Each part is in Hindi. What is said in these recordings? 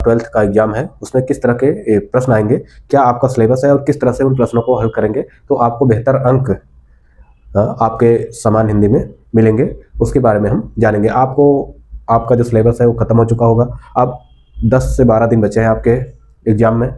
12th का एग्जाम है उसमें किस तरह के प्रश्न आएंगे, क्या आपका सिलेबस है और किस तरह से उन प्रश्नों को हल करेंगे तो आपको बेहतर अंक आपके समान हिंदी में मिलेंगे, उसके बारे में हम जानेंगे। आपका जो सिलेबस है वो ख़त्म हो चुका होगा। अब 10 से 12 दिन बचे हैं आपके एग्ज़ाम में।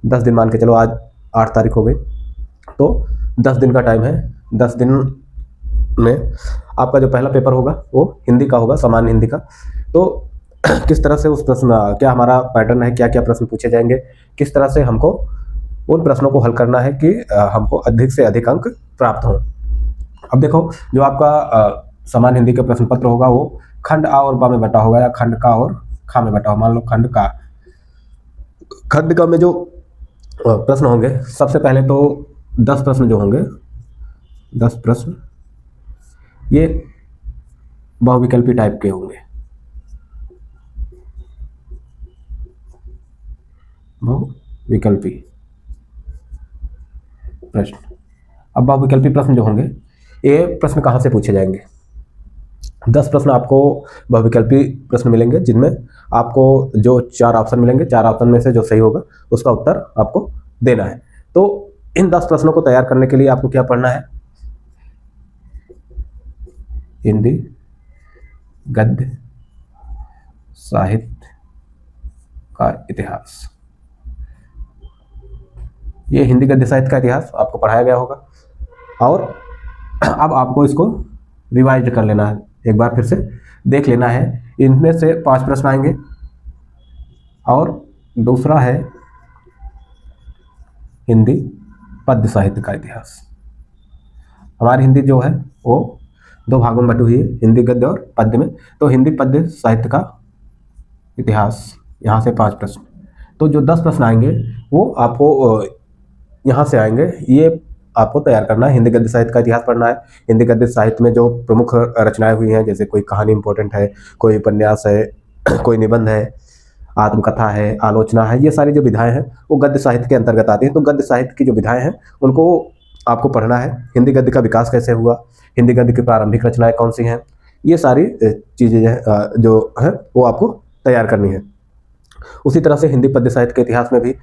10 दिन मान के चलो, आज 8 तारीख हो गई, तो 10 दिन का टाइम है। 10 दिन में आपका जो पहला पेपर होगा वो हिंदी का होगा, सामान्य हिंदी का। तो किस तरह से उस प्रश्न, क्या हमारा पैटर्न है, क्या क्या प्रश्न पूछे जाएंगे, किस तरह से हमको उन प्रश्नों को हल करना है कि हमको अधिक से अधिक अंक प्राप्त हों। अब देखो, जो आपका सामान्य हिंदी का प्रश्न पत्र होगा वो खंड आ और बा में बटा होगा, या खंड का और खा में बटा होगा। मान लो खंड का में जो प्रश्न होंगे, सबसे पहले तो 10 प्रश्न जो होंगे, 10 प्रश्न ये बहुविकल्पी टाइप के होंगे, बहुविकल्पी प्रश्न। अब बहुविकल्पी प्रश्न जो होंगे, ये प्रश्न कहाँ से पूछे जाएंगे? 10 प्रश्न आपको बहुविकल्पी प्रश्न मिलेंगे, जिनमें आपको जो 4 ऑप्शन मिलेंगे, 4 ऑप्शन में से जो सही होगा उसका उत्तर आपको देना है। तो इन 10 प्रश्नों को तैयार करने के लिए आपको क्या पढ़ना है? हिंदी गद्य साहित्य का इतिहास। ये हिंदी गद्य साहित्य का इतिहास आपको पढ़ाया गया होगा, और अब आपको इसको रिवाइज कर लेना है, एक बार फिर से देख लेना है। इनमें से 5 प्रश्न आएंगे, और दूसरा है हिंदी पद्य साहित्य का इतिहास। हमारी हिंदी जो है वो 2 भागों में बटी हुई है, हिंदी गद्य और पद्य में। तो हिंदी पद्य साहित्य का इतिहास, यहाँ से 5 प्रश्न। तो जो 10 प्रश्न आएंगे वो आपको यहाँ से आएंगे, ये आपको तैयार करना है। हिंदी गद्य साहित्य का इतिहास पढ़ना है। हिंदी गद्य साहित्य में जो प्रमुख रचनाएं हुई हैं, जैसे कोई कहानी इंपॉर्टेंट है, कोई उपन्यास है, कोई निबंध है, आत्मकथा है, आलोचना है, ये सारी जो विधाएं हैं वो गद्य साहित्य के अंतर्गत आती हैं। तो गद्य साहित्य की जो विधाएं हैं उनको आपको पढ़ना है। हिंदी गद्य का विकास कैसे हुआ, हिंदी गद्य की प्रारंभिक रचनाएं कौन सी हैं, ये सारी चीज़ें जो हैं वो आपको तैयार करनी है। उसी तरह से हिंदी पद्य साहित्य के इतिहास में भी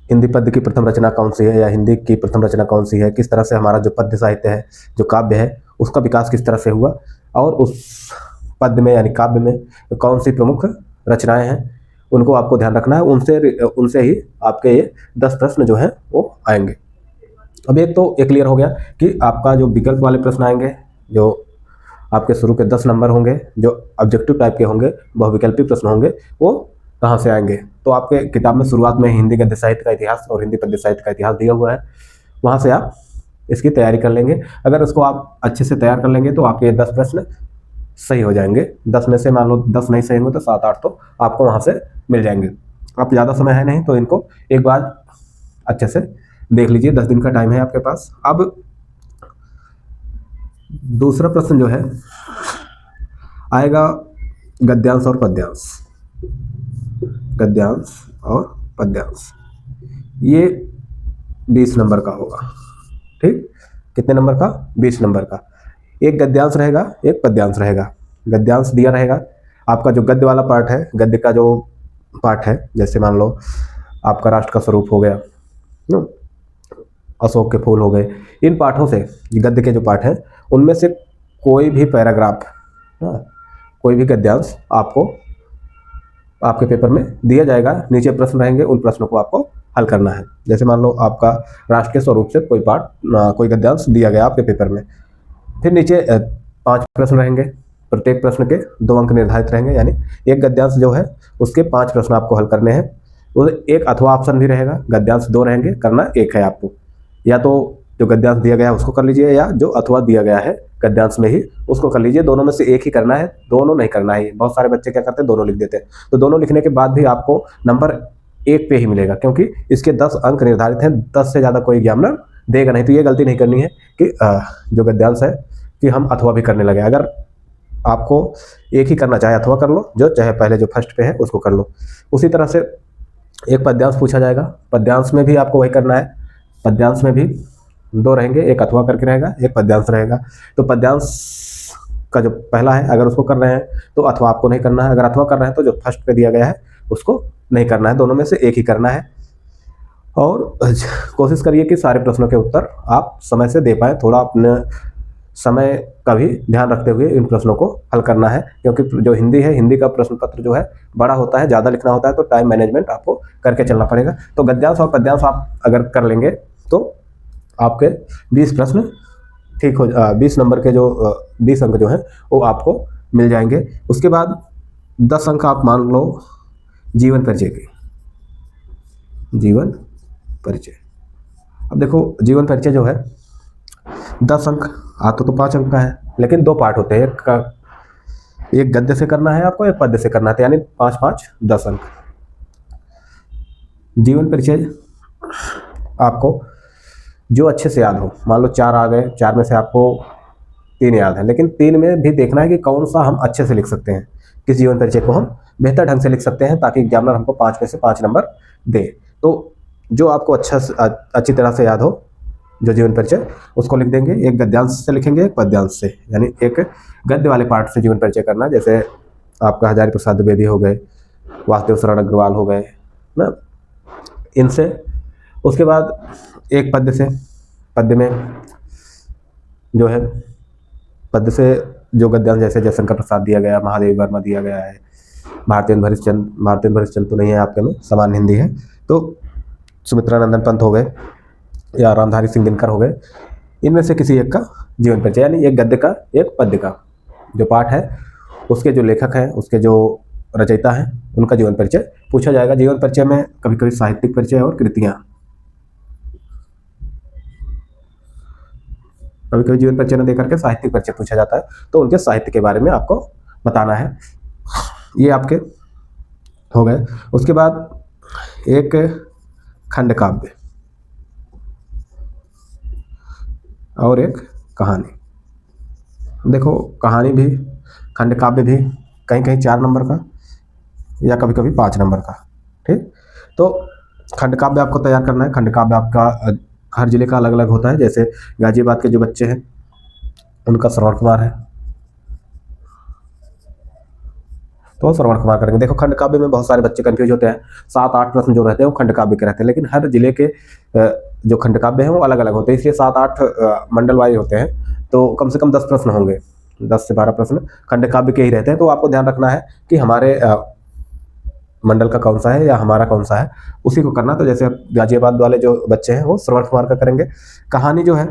हिंदी पद्य की प्रथम रचना कौन सी है, या हिंदी की प्रथम रचना कौन सी है, किस तरह से हमारा जो पद्य साहित्य है, जो काव्य है, उसका विकास किस तरह से हुआ, और उस पद्य में यानी काव्य में कौन सी प्रमुख रचनाएं हैं, उनको आपको ध्यान रखना है। उनसे ही आपके ये 10 प्रश्न जो हैं वो आएंगे। अब एक तो ये क्लियर हो गया कि आपका जो विकल्प वाले प्रश्न आएंगे, जो आपके शुरू के 10 नंबर होंगे, जो ऑब्जेक्टिव टाइप के होंगे, बहुविकल्पी प्रश्न होंगे, वो कहाँ से आएंगे। तो आपके किताब में शुरुआत में हिंदी गद्य साहित्य का इतिहास और हिंदी पद्य साहित्य का इतिहास दिया हुआ है, वहाँ से आप इसकी तैयारी कर लेंगे। अगर इसको आप अच्छे से तैयार कर लेंगे तो आपके 10 प्रश्न सही हो जाएंगे। 10 में से मान लो 10 नहीं सही होंगे तो 7-8 तो आपको वहाँ से मिल जाएंगे। आप ज़्यादा समय है नहीं, तो इनको एक बार अच्छे से देख लीजिए। 10 दिन का टाइम है आपके पास। अब दूसरा प्रश्न जो है आएगा गद्यांश और पद्यांश। गद्यांश और पद्यांश ये 20 नंबर का होगा। ठीक, कितने नंबर का? 20 नंबर का। एक गद्यांश रहेगा, एक पद्यांश रहेगा। गद्यांश दिया रहेगा आपका जो गद्य वाला पार्ट है, गद्य का जो पार्ट है, जैसे मान लो आपका राष्ट्र का स्वरूप हो गया, अशोक के फूल हो गए, इन पाठों से, गद्य के जो पाठ हैं उनमें से कोई भी पैराग्राफ, कोई भी गद्यांश आपको आपके पेपर में दिया जाएगा। नीचे प्रश्न रहेंगे, उन प्रश्नों को आपको हल करना है। जैसे मान लो आपका राष्ट्र के स्वरूप से कोई पाठ, कोई गद्यांश दिया गया आपके पेपर में, फिर नीचे 5 प्रश्न रहेंगे, प्रत्येक प्रश्न के 2 अंक निर्धारित रहेंगे, यानी एक गद्यांश जो है उसके 5 प्रश्न आपको हल करने हैं। वो एक अथवा ऑप्शन भी रहेगा, गद्यांश 2 रहेंगे, करना एक है आपको। या तो जो गद्यांश दिया गया है उसको कर लीजिए, या जो अथवा दिया गया है गद्यांश में ही उसको कर लीजिए। दोनों में से एक ही करना है, दोनों नहीं करना है। बहुत सारे बच्चे क्या करते हैं, दोनों लिख देते हैं। तो दोनों लिखने के बाद भी आपको नंबर 1 पे ही मिलेगा, क्योंकि इसके 10 अंक निर्धारित हैं। 10 से ज़्यादा कोई एग्जामिनर देगा नहीं। तो ये गलती नहीं करनी है कि जो गद्यांश है कि हम अथवा भी करने लगे। अगर आपको एक ही करना चाहे अथवा कर लो, जो चाहे पहले जो फर्स्ट पे है उसको कर लो। उसी तरह से एक पद्यांश पूछा जाएगा, पद्यांश में भी आपको वही करना है। पद्यांश में भी 2 रहेंगे, एक अथवा करके रहेगा, एक पद्यांश रहेगा। तो पद्यांश का जो पहला है अगर उसको कर रहे हैं तो अथवा आपको नहीं करना है, अगर अथवा कर रहे हैं तो जो फर्स्ट पे दिया गया है उसको नहीं करना है, दोनों में से एक ही करना है। और कोशिश करिए कि सारे प्रश्नों के उत्तर आप समय से दे पाएँ, थोड़ा अपने समय का भी ध्यान रखते हुए इन प्रश्नों को हल करना है, क्योंकि जो हिंदी है, हिंदी का प्रश्न पत्र जो है बड़ा होता है, ज़्यादा लिखना होता है, तो टाइम मैनेजमेंट आपको करके चलना पड़ेगा। तो गद्यांश और पद्यांश आप अगर कर लेंगे तो आपके 20 प्रश्न ठीक हो 20 नंबर के जो 20 अंक जो हैं वो आपको मिल जाएंगे। उसके बाद 10 अंक आप मान लो जीवन परिचय की, जीवन परिचय। अब देखो जीवन परिचय जो है 10 अंक आता तो 5 अंक का है, लेकिन 2 पार्ट होते हैं, एक गद्य से करना है आपको, एक पद्य से करना है, तो यानी 5 5 10 अंक। जीवन परिचय आपको जो अच्छे से याद हो, मान लो 4 आ गए, 4 में से आपको 3 याद है, लेकिन 3 में भी देखना है कि कौन सा हम अच्छे से लिख सकते हैं, किस जीवन परिचय को हम बेहतर ढंग से लिख सकते हैं, ताकि एग्जामिनर हमको 5 में से 5 नंबर दे। तो जो आपको अच्छी तरह से याद हो जो जीवन परिचय, उसको लिख देंगे। एक गद्यांश से लिखेंगे, एक पद्यांश से, यानी एक गद्य वाले पार्ट से जीवन परिचय करना, जैसे आपका हजारी प्रसाद द्विवेदी हो गए, वासुदेव शरण अग्रवाल हो गए ना, इनसे। उसके बाद एक पद्य से, पद्य में जो है पद्य से जो गद्यांश जैसे जयशंकर प्रसाद दिया गया, महादेवी वर्मा दिया गया है, भारतेंद्र हरिश्चंद्र तो नहीं है आपके में, सामान्य हिंदी है, तो सुमित्रा नंदन पंत हो गए या रामधारी सिंह दिनकर हो गए, इनमें से किसी एक का जीवन परिचय, यानी एक गद्य का एक पद्य का जो पाठ है उसके जो लेखक हैं, उसके जो रचयिता हैं, उनका जीवन परिचय पूछा जाएगा। जीवन परिचय में कभी कभी साहित्यिक परिचय और कृतियाँ, कभी कभी जीवन परिचय न देकर के साहित्यिक परिचय पूछा जाता है, तो उनके साहित्य के बारे में आपको बताना है। ये आपके हो गए। उसके बाद एक खंड काव्य और एक कहानी। देखो कहानी भी, खंड काव्य भी कहीं कहीं 4 नंबर का या कभी कभी 5 नंबर का, ठीक। तो खंड काव्य आपको तैयार करना है। खंड काव्य आपका हर जिले का अलग अलग होता है, जैसे गाजियाबाद के जो बच्चे हैं उनका श्रवण कुमार है, तो श्रवण कुमार करेंगे। देखो खंड काव्य में बहुत सारे बच्चे कंफ्यूज होते हैं, 7-8 प्रश्न जो रहते हैं वो खंड काव्य के रहते हैं, लेकिन हर जिले के जो खंड काव्य हैं वो अलग अलग होते हैं, इसलिए 7-8 मंडल वाइज होते हैं, तो कम से कम 10 प्रश्न होंगे, 10 से 12 प्रश्न खंड काव्य के ही रहते हैं। तो आपको ध्यान रखना है कि हमारे मंडल का कौन सा है या हमारा कौन सा है, उसी को करना। तो जैसे गाजियाबाद वाले जो बच्चे हैं वो श्रवण कुमार का करेंगे। कहानी जो है,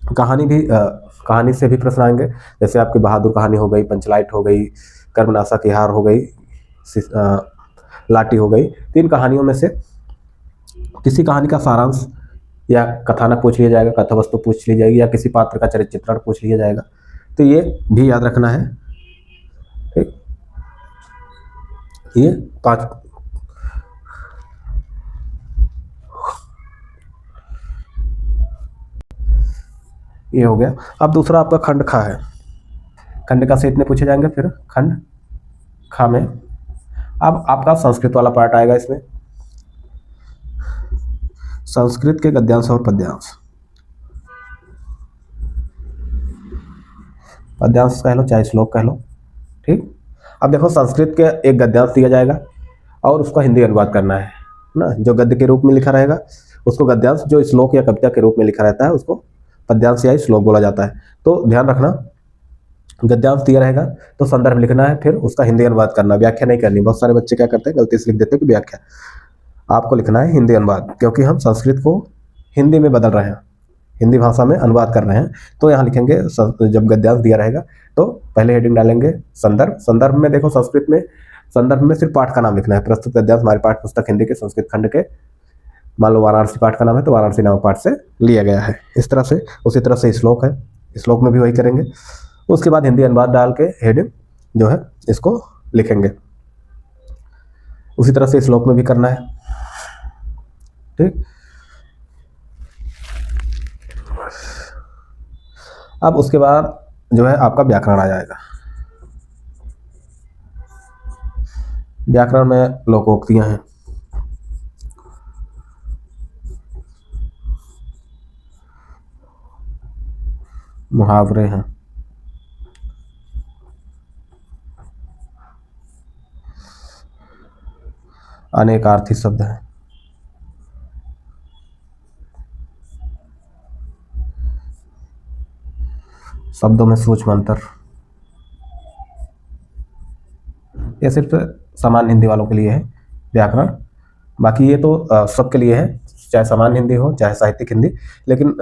कहानी भी कहानी से भी प्रश्न आएंगे, जैसे आपकी बहादुर कहानी हो गई, पंचलाइट हो गई, कर्मनाशा की हार हो गई, लाठी हो गई। तो इन कहानियों में से किसी कहानी का सारांश या कथानक पूछ लिया जाएगा, कथा वस्तु पूछ ली जाएगी, या किसी पात्र का चरित्र चित्रण पूछ लिया जाएगा, तो ये भी याद रखना है, ठीक। ये 5 ये हो गया। अब दूसरा आपका खंड खा है। खंड का से इतने पूछे जाएंगे, फिर खंड खा में अब आपका संस्कृत वाला पार्ट आएगा। इसमें संस्कृत के गद्यांश और पद्यांश, पद्यांश कह लो चाहे श्लोक कह लो, ठीक। अब देखो संस्कृत के एक गद्यांश दिया जाएगा और उसका हिंदी अनुवाद करना है ना, जो गद्य के रूप में लिखा रहेगा उसको गद्यांश, जो श्लोक या कविता के रूप में लिखा रहता है उसको पद्यांश या श्लोक बोला जाता है। तो ध्यान रखना, गद्यांश दिया रहेगा तो संदर्भ लिखना है, फिर उसका हिंदी अनुवाद करना, व्याख्या नहीं करनी। बहुत सारे बच्चे क्या करते हैं, गलती से लिख देते हैं कि व्याख्या, आपको लिखना है हिंदी अनुवाद, क्योंकि हम संस्कृत को हिंदी में बदल रहे हैं, हिंदी भाषा में अनुवाद कर रहे हैं। तो यहाँ लिखेंगे, जब गद्यांश दिया रहेगा तो पहले हेडिंग डालेंगे संदर्भ। संदर्भ में देखो संस्कृत में संदर्भ में सिर्फ पाठ का नाम लिखना है। प्रस्तुत गद्यांश हमारे पाठ पुस्तक हिंदी के संस्कृत खंड के, मान लो वाराणसी पाठ का नाम है तो वाराणसी नामक पाठ से लिया गया है, इस तरह से। उसी तरह से श्लोक है, श्लोक में भी वही करेंगे। उसके बाद हिंदी अनुवाद डाल के हेडिंग जो है इसको लिखेंगे, उसी तरह से श्लोक में भी करना है, ठीक। अब उसके बाद जो है आपका व्याकरण आ जाएगा। व्याकरण में लोकोक्तियां हैं, मुहावरे हैं, अनेकार्थी शब्द है। शब्दों में सूक्ष्म अंतर, ये सिर्फ सामान्य हिंदी वालों के लिए है व्याकरण, बाकी ये तो सबके लिए है, चाहे सामान्य हिंदी हो चाहे साहित्यिक हिंदी। लेकिन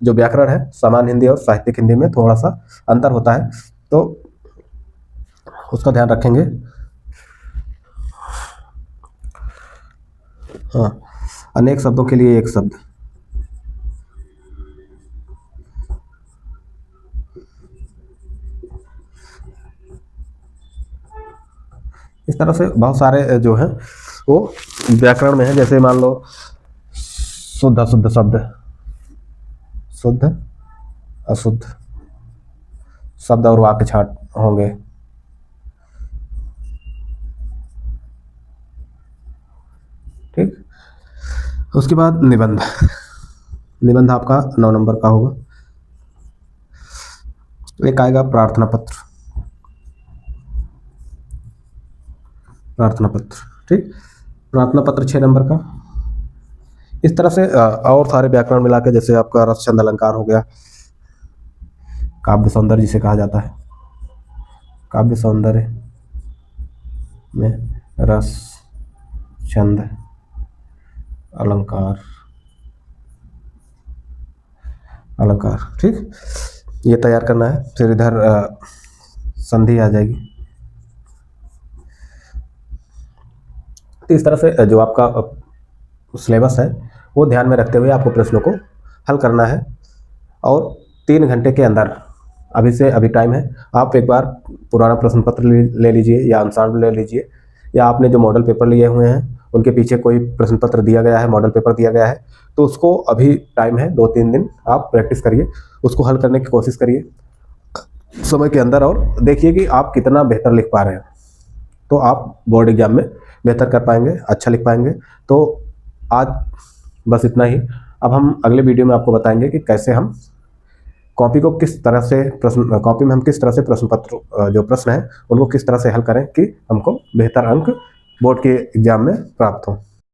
जो व्याकरण है सामान्य हिंदी और साहित्यिक हिंदी में थोड़ा सा अंतर होता है, तो उसका ध्यान रखेंगे। हाँ, अनेक शब्दों के लिए एक शब्द, इस तरह से बहुत सारे जो हैं वो व्याकरण में है। जैसे मान लो शुद्ध अशुद्ध शब्द, शुद्ध अशुद्ध शब्द और वाक्य छाट होंगे। ठीक, उसके बाद निबंध, निबंध आपका 9 नंबर का होगा। एक आएगा प्रार्थना पत्र, प्रार्थना पत्र। ठीक, प्रार्थना पत्र 6 नंबर का। इस तरह से और सारे व्याकरण मिला के, जैसे आपका रस छंद अलंकार हो गया, काव्य सौंदर्य जिसे कहा जाता है, काव्य सौंदर्य में रस छंद अलंकार, अलंकार। ठीक, ये तैयार करना है। फिर इधर संधि आ जाएगी। तो इस तरह से जो आपका सिलेबस है वो ध्यान में रखते हुए आपको प्रश्नों को हल करना है। और 3 घंटे के अंदर, अभी से अभी टाइम है, आप एक बार पुराना प्रश्न पत्र ले लीजिए या आंसर ले लीजिए, या आपने जो मॉडल पेपर लिए हुए हैं उनके पीछे कोई प्रश्न पत्र दिया गया है, मॉडल पेपर दिया गया है, तो उसको अभी टाइम है 2-3 दिन आप प्रैक्टिस करिए, उसको हल करने की कोशिश करिए समय के अंदर, और देखिए कि आप कितना बेहतर लिख पा रहे हैं। तो आप बोर्ड एग्जाम में बेहतर कर पाएंगे, अच्छा लिख पाएंगे। तो आज बस इतना ही। अब हम अगले वीडियो में आपको बताएंगे कि कैसे हम कॉपी को किस तरह से कॉपी में हम किस तरह से प्रश्न पत्र जो प्रश्न हैं उनको किस तरह से हल करें कि हमको बेहतर अंक बोर्ड के एग्जाम में प्राप्त हों।